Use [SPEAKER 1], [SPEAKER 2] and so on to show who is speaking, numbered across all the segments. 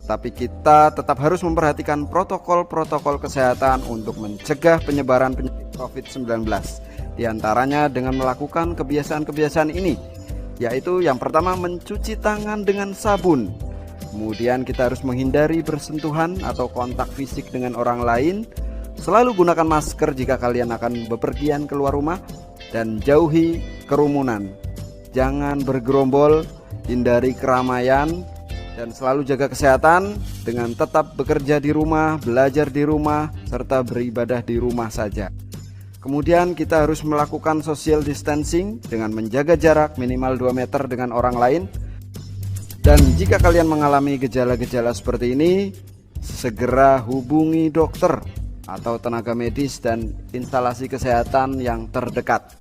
[SPEAKER 1] tapi kita tetap harus memperhatikan protokol-protokol kesehatan untuk mencegah penyebaran penyakit COVID-19. Di antaranya dengan melakukan kebiasaan-kebiasaan ini, yaitu yang pertama mencuci tangan dengan sabun. Kemudian kita harus menghindari bersentuhan atau kontak fisik dengan orang lain. Selalu gunakan masker jika kalian akan bepergian keluar rumah dan jauhi kerumunan. Jangan bergerombol, hindari keramaian, dan selalu jaga kesehatan dengan tetap bekerja di rumah, belajar di rumah, serta beribadah di rumah saja. Kemudian kita harus melakukan social distancing dengan menjaga jarak minimal 2 meter dengan orang lain. Dan jika kalian mengalami gejala-gejala seperti ini, segera hubungi dokter atau tenaga medis dan instalasi kesehatan yang terdekat.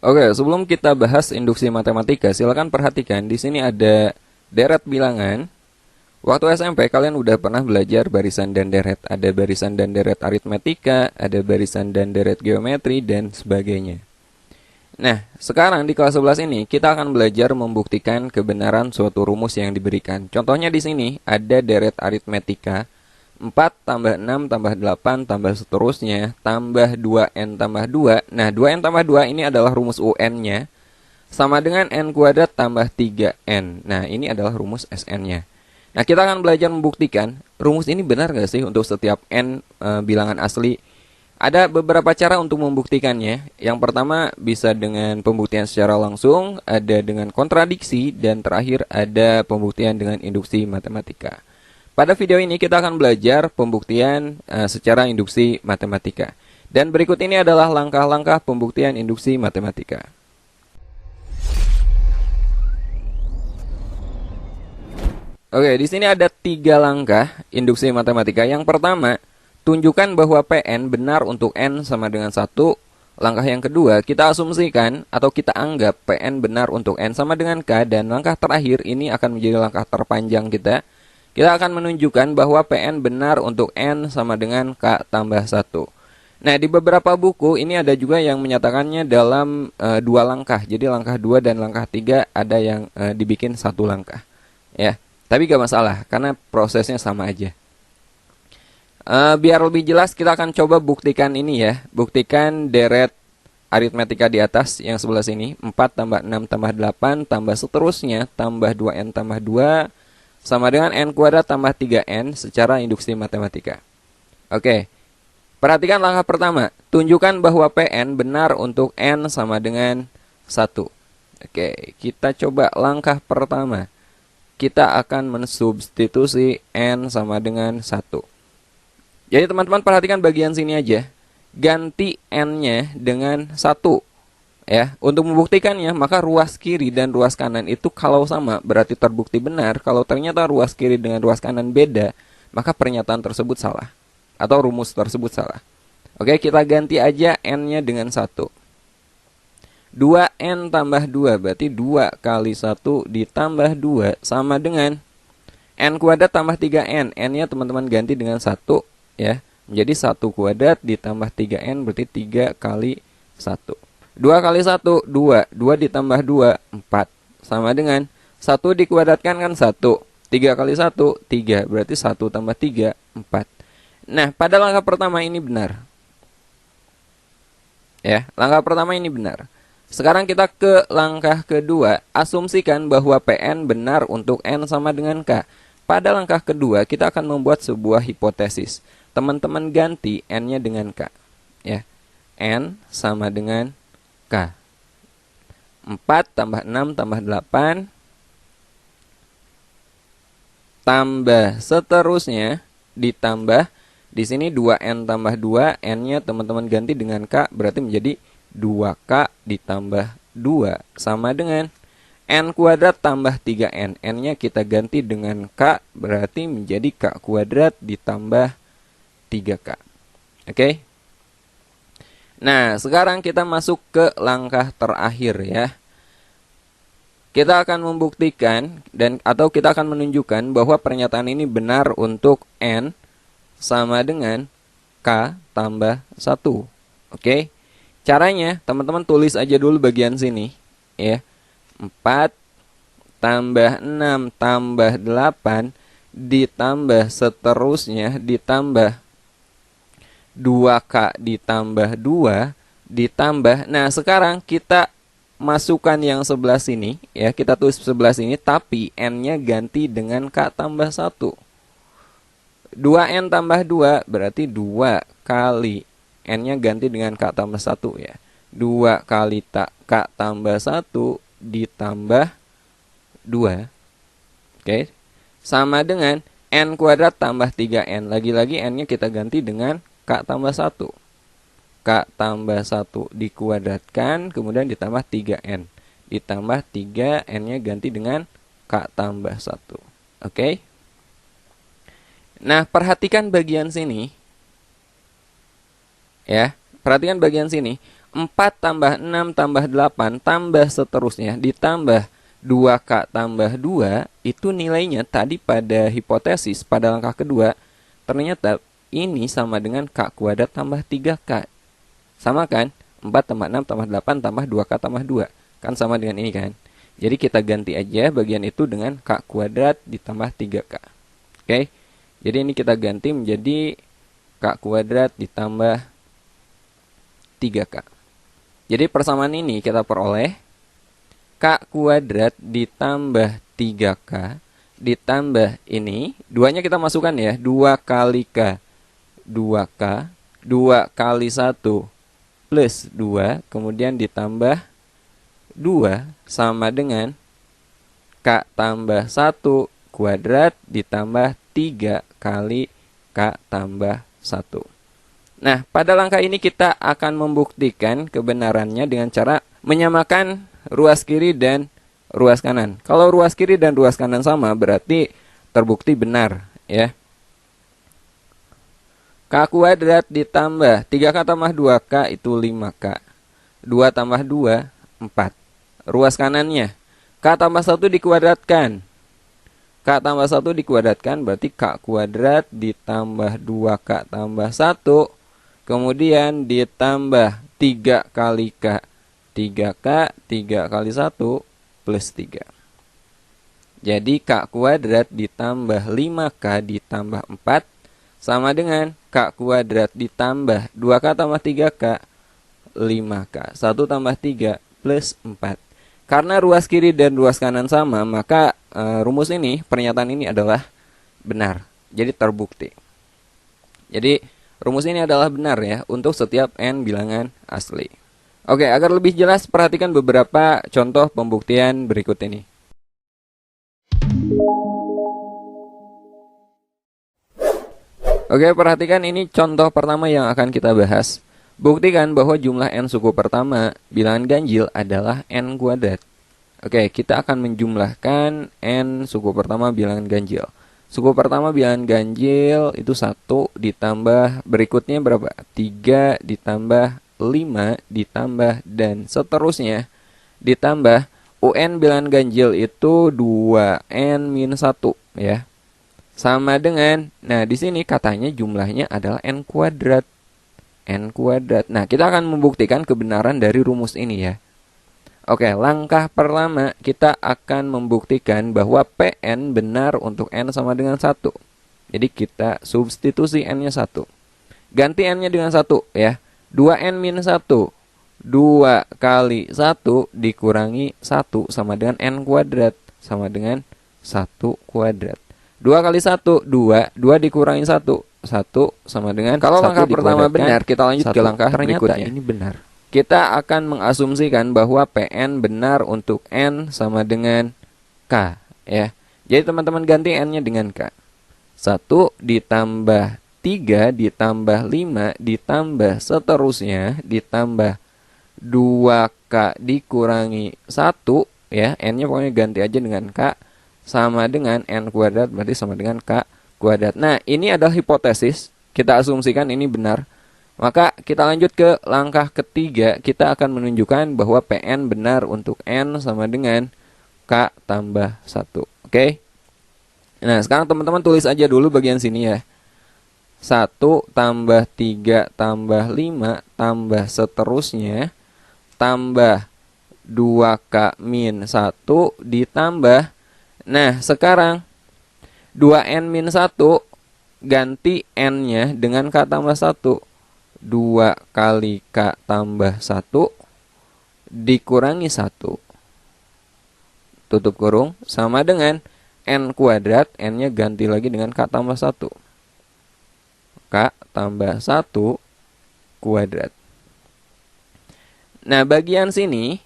[SPEAKER 2] Oke, sebelum kita bahas induksi matematika, silakan perhatikan di sini ada deret bilangan. Waktu SMP kalian udah pernah belajar barisan dan deret. Ada barisan dan deret aritmetika, ada barisan dan deret geometri, dan sebagainya. Nah, sekarang di kelas 11 ini kita akan belajar membuktikan kebenaran suatu rumus yang diberikan. Contohnya di sini ada deret aritmetika 4 tambah 6 tambah 8 tambah seterusnya tambah 2n tambah 2. Nah, 2n tambah 2 ini adalah rumus UN-nya sama dengan n kuadrat tambah 3n. Nah, ini adalah rumus Sn-nya. Nah, kita akan belajar membuktikan rumus ini benar nggak sih untuk setiap n bilangan asli. Ada beberapa cara untuk membuktikannya. Yang pertama bisa dengan pembuktian secara langsung, ada dengan kontradiksi, dan terakhir ada pembuktian dengan induksi matematika. Pada video ini kita akan belajar pembuktian secara induksi matematika. Dan berikut ini adalah langkah-langkah pembuktian induksi matematika. Oke, di sini ada 3 langkah induksi matematika. Yang pertama, tunjukkan bahwa Pn benar untuk n sama dengan 1. Langkah yang kedua, kita asumsikan atau kita anggap Pn benar untuk n sama dengan k. Dan langkah terakhir ini akan menjadi langkah terpanjang kita. Kita akan menunjukkan bahwa Pn benar untuk n sama dengan k tambah 1. Nah, di beberapa buku ini ada juga yang menyatakannya dalam 2 langkah. Jadi langkah 2 dan langkah 3 ada yang dibikin 1 langkah. Ya, tapi gak masalah karena prosesnya sama aja. Biar lebih jelas kita akan coba buktikan ini ya. Buktikan deret aritmetika di atas yang sebelah sini. 4 tambah 6 tambah 8 tambah seterusnya tambah 2n tambah 2 sama dengan n kuadrat tambah 3n secara induksi matematika. Oke, perhatikan langkah pertama. Tunjukkan bahwa Pn benar untuk n sama dengan 1. Oke, kita coba langkah pertama. Kita akan mensubstitusi n sama dengan 1. Jadi teman-teman perhatikan bagian sini aja. Ganti n-nya dengan 1. Ya, untuk membuktikannya maka ruas kiri dan ruas kanan itu kalau sama berarti terbukti benar. Kalau ternyata ruas kiri dengan ruas kanan beda, maka pernyataan tersebut salah atau rumus tersebut salah. Oke, kita ganti aja n-nya dengan 1. 2n tambah 2 berarti 2 kali 1 ditambah 2 sama dengan n kuadrat tambah 3n. N-nya teman-teman ganti dengan 1 ya. Menjadi 1 kuadrat ditambah 3n berarti 3 kali 1. 2 kali 1, 2. 2 ditambah 2, 4. Sama dengan 1 dikuadratkan kan 1. 3 kali 1, 3. Berarti 1 tambah 3, 4. Nah, pada langkah pertama ini benar. Ya, langkah pertama ini benar. Sekarang kita ke langkah kedua. Asumsikan bahwa Pn benar untuk n sama dengan k. Pada langkah kedua, kita akan membuat sebuah hipotesis. Teman-teman ganti n-nya dengan k. Ya, n sama dengan k. 4 tambah 6 tambah 8 tambah seterusnya ditambah di sini 2n tambah 2, n-nya teman-teman ganti dengan k berarti menjadi 2k ditambah 2 sama dengan n kuadrat tambah 3n. N-nya kita ganti dengan k berarti menjadi k kuadrat ditambah 3k. Oke. Nah, sekarang kita masuk ke langkah terakhir ya. Kita akan membuktikan atau kita akan menunjukkan bahwa pernyataan ini benar untuk n sama dengan k tambah 1. Oke. Caranya, teman-teman tulis aja dulu bagian sini ya. 4 tambah 6 tambah 8 ditambah seterusnya ditambah 2K ditambah 2 ditambah. Nah, sekarang kita masukkan yang sebelah sini ya, kita tulis sebelah sini tapi n-nya ganti dengan K tambah 1. 2n tambah 2 berarti 2 kali n-nya ganti dengan K tambah 1 ya. 2 kali K tambah 1 ditambah 2. Oke. Sama dengan n kuadrat tambah 3n. Lagi-lagi n-nya kita ganti dengan K tambah 1. K tambah 1 dikuadratkan, kemudian ditambah 3n. Ditambah 3, n-nya ganti dengan K tambah 1. Oke. Nah, perhatikan bagian sini. Ya, perhatikan bagian sini. 4 tambah 6 tambah 8 tambah seterusnya ditambah 2K tambah 2 itu nilainya tadi pada hipotesis pada langkah kedua ternyata ini sama dengan K kuadrat tambah 3K. Sama kan? 4 tambah 6 tambah 8 tambah 2K tambah 2. Kan sama dengan ini kan? Jadi kita ganti aja bagian itu dengan K kuadrat ditambah 3K. Oke? Jadi ini kita ganti menjadi K kuadrat ditambah 3K. Jadi persamaan ini kita peroleh K kuadrat ditambah 3K ditambah ini, 2-nya kita masukkan ya, 2 kali K, 2K, 2 kali 1 plus 2, kemudian ditambah 2 sama dengan K tambah 1 kuadrat ditambah 3 kali K tambah 1. Nah, pada langkah ini kita akan membuktikan kebenarannya dengan cara menyamakan ruas kiri dan ruas kanan. Kalau ruas kiri dan ruas kanan sama berarti terbukti benar ya. K kuadrat ditambah 3K tambah 2K itu 5K. 2 tambah 2 4. Ruas kanannya K tambah 1 dikuadratkan. K tambah 1 dikuadratkan berarti K kuadrat ditambah 2K tambah 1 kemudian ditambah 3 kali K. 3K, 3 kali 1 plus 3. Jadi K kuadrat ditambah 5K ditambah 4 sama dengan K kuadrat ditambah 2K tambah 3K 5K. 1 tambah 3 plus 4. Karena ruas kiri dan ruas kanan sama, maka rumus ini, pernyataan ini adalah benar. Jadi terbukti. Jadi rumus ini adalah benar ya untuk setiap n bilangan asli. Oke, agar lebih jelas perhatikan beberapa contoh pembuktian berikut ini. Oke, perhatikan ini contoh pertama yang akan kita bahas. Buktikan bahwa jumlah n suku pertama bilangan ganjil adalah n kuadrat. Oke, kita akan menjumlahkan n suku pertama bilangan ganjil. Suku pertama bilangan ganjil itu 1 ditambah berikutnya berapa? 3 ditambah 5 ditambah dan seterusnya ditambah UN bilangan ganjil itu 2n minus 1 ya. Sama dengan, nah di sini katanya jumlahnya adalah n kuadrat. N kuadrat. Nah, kita akan membuktikan kebenaran dari rumus ini ya. Oke, langkah pertama kita akan membuktikan bahwa Pn benar untuk n sama dengan 1. Jadi kita substitusi n-nya 1. Ganti n-nya dengan 1 ya. 2n minus 1. 2 kali 1 dikurangi 1 sama dengan n kuadrat. Sama dengan 1 kuadrat. 2 kali 1, 2. 2 dikurangi 1. 1 sama dengan, kalau langkah pertama benar, kita lanjut ke langkah berikutnya. Ini benar. Kita akan mengasumsikan bahwa Pn benar untuk n sama dengan K ya. Jadi teman-teman ganti n-nya dengan K. 1 ditambah 3 ditambah 5 ditambah seterusnya ditambah 2K dikurangi 1 ya. N-nya pokoknya ganti aja dengan K sama dengan n kuadrat berarti sama dengan K kuadrat. Nah, ini adalah hipotesis. Kita asumsikan ini benar. Maka kita lanjut ke langkah ketiga. Kita akan menunjukkan bahwa Pn benar untuk n sama dengan K tambah 1. Oke? Nah, sekarang teman-teman tulis aja dulu bagian sini ya. 1 tambah 3 tambah 5 tambah seterusnya tambah 2K min 1 ditambah Nah, sekarang 2n min 1 ganti n-nya dengan k tambah 1. 2 kali k tambah 1 dikurangi 1. Tutup kurung sama dengan n kuadrat, n-nya ganti lagi dengan k tambah 1. K tambah 1 kuadrat. Nah, bagian sini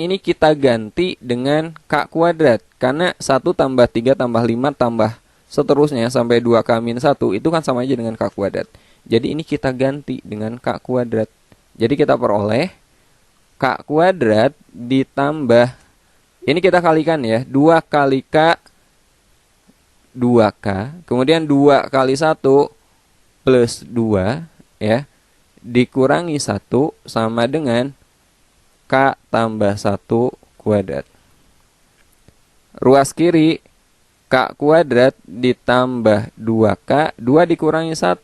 [SPEAKER 2] ini kita ganti dengan k kuadrat. Karena 1 tambah 3 tambah 5 tambah seterusnya sampai 2k min 1 itu kan sama aja dengan k kuadrat. Jadi ini kita ganti dengan k kuadrat. Jadi kita peroleh k kuadrat ditambah, ini kita kalikan ya, 2 kali k 2k, kemudian 2 kali 1 plus 2 ya, dikurangi 1 sama dengan k tambah 1 kuadrat. Ruas kiri k kuadrat ditambah 2k, 2 dikurangi 1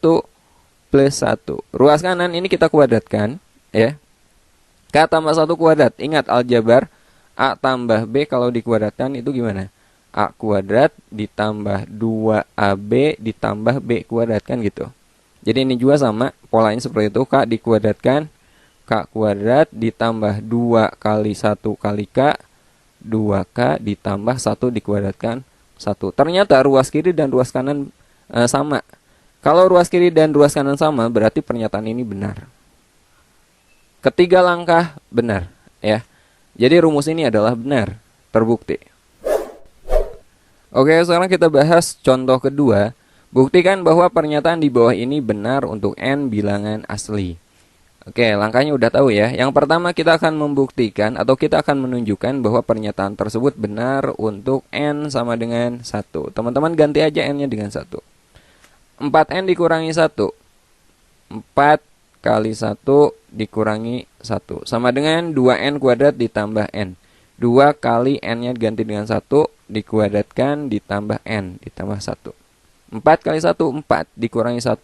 [SPEAKER 2] plus 1. Ruas kanan ini kita kuadratkan ya. K tambah 1 kuadrat. Ingat aljabar, A tambah B kalau dikuadratkan itu gimana? A kuadrat ditambah 2AB ditambah B kuadrat kan gitu. Jadi ini juga sama, polanya seperti itu. K dikuadratkan, K kuadrat ditambah 2 kali 1 kali K, 2K ditambah 1 dikuadratkan 1. Ternyata ruas kiri dan ruas kanan sama. Kalau ruas kiri dan ruas kanan sama, berarti pernyataan ini benar. Ketiga langkah benar ya. Jadi rumus ini adalah benar, terbukti. Oke, sekarang kita bahas contoh kedua. Buktikan bahwa pernyataan di bawah ini benar untuk n bilangan asli. Oke, langkahnya udah tahu ya. Yang pertama kita akan membuktikan atau kita akan menunjukkan bahwa pernyataan tersebut benar untuk n sama dengan 1. Teman-teman ganti aja n-nya dengan 1. 4n dikurangi 1. 4 kali 1 dikurangi 1 sama dengan 2n kuadrat ditambah n. 2 kali n-nya ganti dengan 1 dikuadratkan ditambah n ditambah 1. 4 kali 1 4 dikurangi 1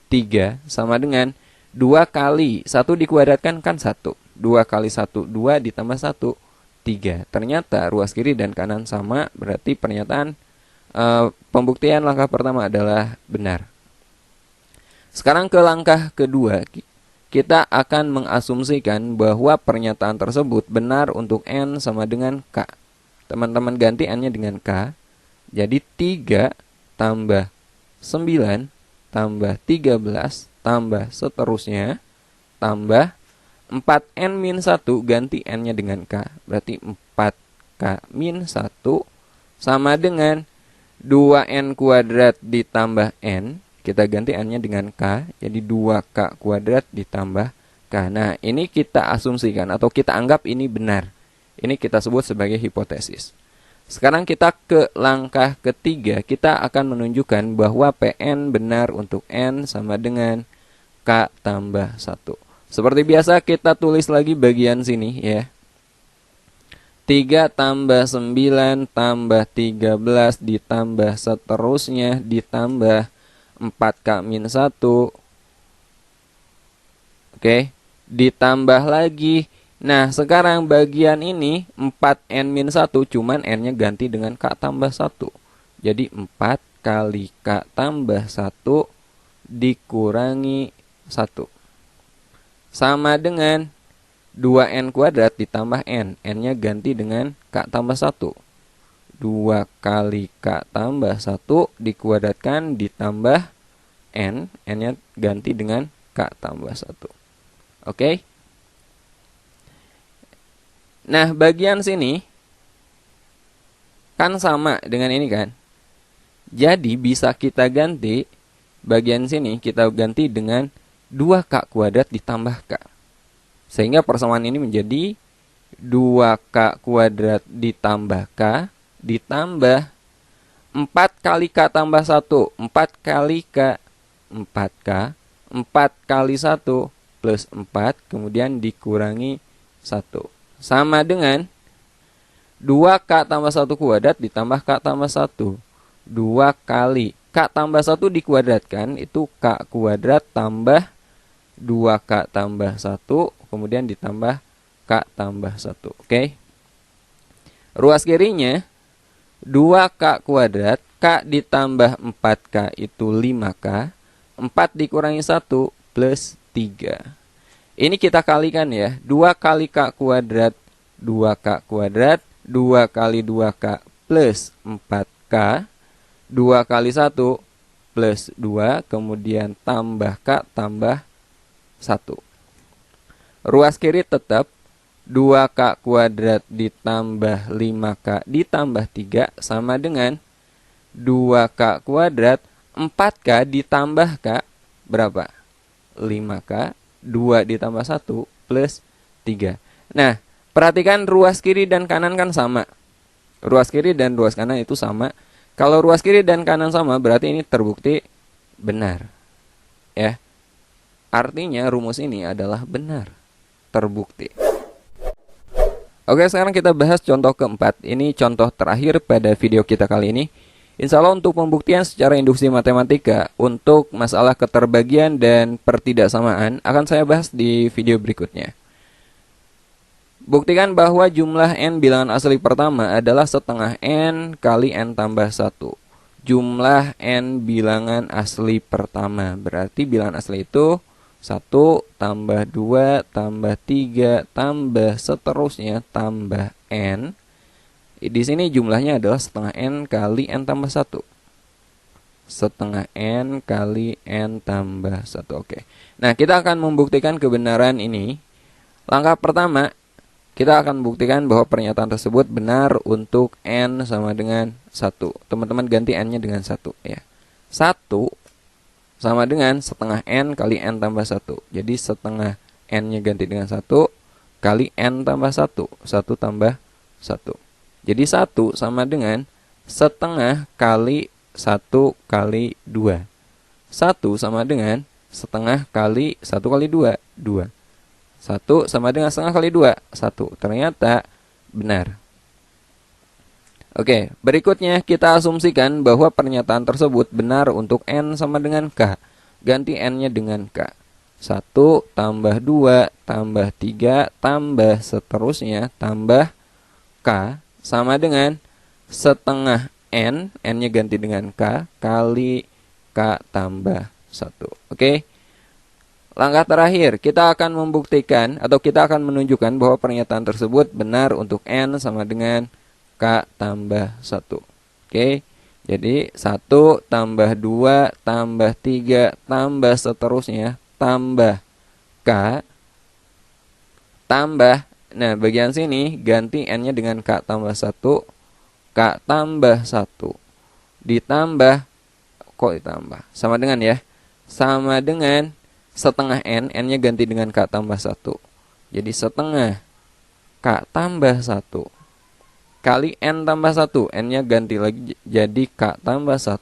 [SPEAKER 2] 3 sama dengan 2 kali 1 dikuadratkan kan 1. 2 kali 1 2 ditambah 1 3. Ternyata ruas kiri dan kanan sama, berarti pernyataan pembuktian langkah pertama adalah benar. Sekarang ke langkah kedua, kita akan mengasumsikan bahwa pernyataan tersebut benar untuk n sama dengan k. Teman-teman ganti n-nya dengan k. Jadi 3 tambah 9 tambah 13 tambah seterusnya tambah 4n min 1 ganti n-nya dengan k. Berarti 4k min 1 sama dengan 2n kuadrat ditambah n. Kita ganti n-nya dengan k, jadi 2k kuadrat ditambah k. Nah, ini kita asumsikan atau kita anggap ini benar. Ini kita sebut sebagai hipotesis. Sekarang kita ke langkah ketiga, kita akan menunjukkan bahwa Pn benar untuk n sama dengan k tambah 1. Seperti biasa kita tulis lagi bagian sini ya. 3 tambah 9 tambah 13 ditambah seterusnya ditambah 4k min 1. Oke, ditambah lagi. Nah, sekarang bagian ini 4n min 1 cuman n-nya ganti dengan k tambah 1. Jadi 4 kali k tambah 1 dikurangi 1 sama dengan 2n kuadrat ditambah n. N-nya ganti dengan k tambah 1. 2 kali k tambah 1 dikuadratkan ditambah n. N-nya ganti dengan k tambah 1. Oke. Nah, bagian sini kan sama dengan ini kan. Jadi bisa kita ganti, bagian sini kita ganti dengan 2k kuadrat ditambah k. Sehingga persamaan ini menjadi 2k kuadrat ditambah k ditambah 4 kali k tambah 1. 4 kali k 4k. 4 kali 1 plus 4 kemudian dikurangi 1. Sama dengan 2k tambah 1 kuadrat ditambah k tambah 1. 2 kali k tambah 1 dikuadratkan itu k kuadrat tambah 2k tambah 1 kemudian ditambah k tambah 1. Oke. Ruas kirinya 2K kuadrat, K ditambah 4K itu 5K, 4 dikurangi 1 plus 3. Ini kita kalikan ya, 2 kali K kuadrat, 2K kuadrat, 2 kali 2K plus 4K, 2 kali 1 plus 2, kemudian tambah K tambah 1. Ruas kiri tetap 2K kuadrat ditambah 5K ditambah 3 sama dengan 2K kuadrat 4K ditambah K berapa? 5K, 2 ditambah 1 plus 3. Nah, perhatikan ruas kiri dan kanan kan sama. Ruas kiri dan ruas kanan itu sama. Kalau ruas kiri dan kanan sama berarti ini terbukti benar. Ya. Artinya rumus ini adalah benar. Terbukti. Oke, sekarang kita bahas contoh keempat. Ini contoh terakhir pada video kita kali ini. Insya Allah untuk pembuktian secara induksi matematika untuk masalah keterbagian dan pertidaksamaan akan saya bahas di video berikutnya. Buktikan bahwa jumlah n bilangan asli pertama adalah setengah n kali n tambah 1. Jumlah n bilangan asli pertama. Berarti bilangan asli itu 1 tambah 2 tambah 3 tambah seterusnya tambah n. Di sini jumlahnya adalah setengah n kali n tambah 1. Setengah n kali n tambah 1. Oke. Nah, kita akan membuktikan kebenaran ini. Langkah pertama, kita akan buktikan bahwa pernyataan tersebut benar untuk n sama dengan 1. Teman-teman ganti n-nya dengan 1 ya. 1 sama dengan setengah n kali n tambah 1. Jadi setengah n-nya ganti dengan 1 kali n tambah 1. 1 tambah 1. Jadi 1 sama dengan setengah kali 1 kali 2. 1 sama dengan setengah kali 1 kali 2. 2. 1 sama dengan setengah kali 2. 1. Ternyata benar. Oke, berikutnya kita asumsikan bahwa pernyataan tersebut benar untuk n sama dengan k. Ganti n-nya dengan k. 1 tambah 2 tambah 3 tambah seterusnya tambah k sama dengan setengah n. N-nya ganti dengan k kali k tambah 1. Oke. Langkah terakhir, kita akan membuktikan atau kita akan menunjukkan bahwa pernyataan tersebut benar untuk n sama dengan k tambah 1. Oke. Jadi 1 tambah 2 tambah 3 tambah seterusnya tambah k tambah, nah bagian sini ganti n-nya dengan k tambah 1, k tambah 1 ditambah, kok ditambah? Sama dengan ya, sama dengan setengah n, n-nya ganti dengan k tambah 1. Jadi setengah k tambah 1 kali n tambah 1, n-nya ganti lagi jadi k tambah 1,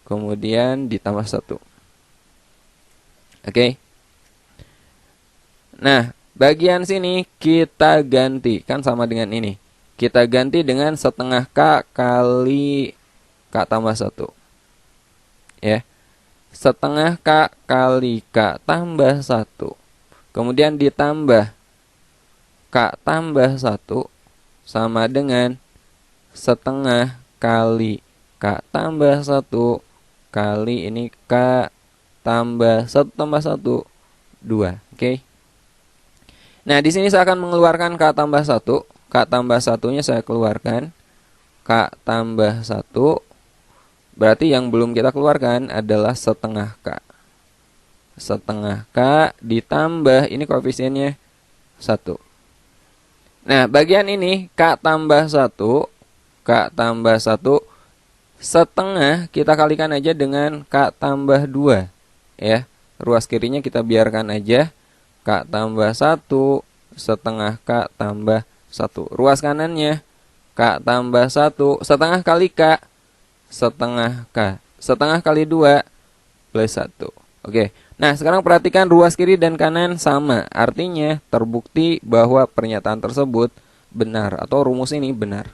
[SPEAKER 2] kemudian ditambah 1. Oke. Nah, bagian sini kita ganti, kan sama dengan ini. Kita ganti dengan setengah k kali k tambah 1. Ya. Setengah k kali k tambah 1. Kemudian ditambah k tambah 1 sama dengan setengah kali k tambah 1 kali ini k tambah 1 tambah 1, 2. Oke. Nah, di sini saya akan mengeluarkan k tambah 1. K tambah 1-nya saya keluarkan. K tambah 1. Berarti yang belum kita keluarkan adalah setengah k. Setengah k ditambah, ini koefisiennya 1. Nah, bagian ini k tambah 1, k tambah 1, setengah kita kalikan aja dengan k tambah 2. Ya, ruas kirinya kita biarkan aja, k tambah 1, setengah k tambah 1. Ruas kanannya, k tambah 1, setengah kali k, setengah k. Setengah kali 2, plus 1. Oke. Nah, sekarang perhatikan ruas kiri dan kanan sama. Artinya terbukti bahwa pernyataan tersebut benar atau rumus ini benar.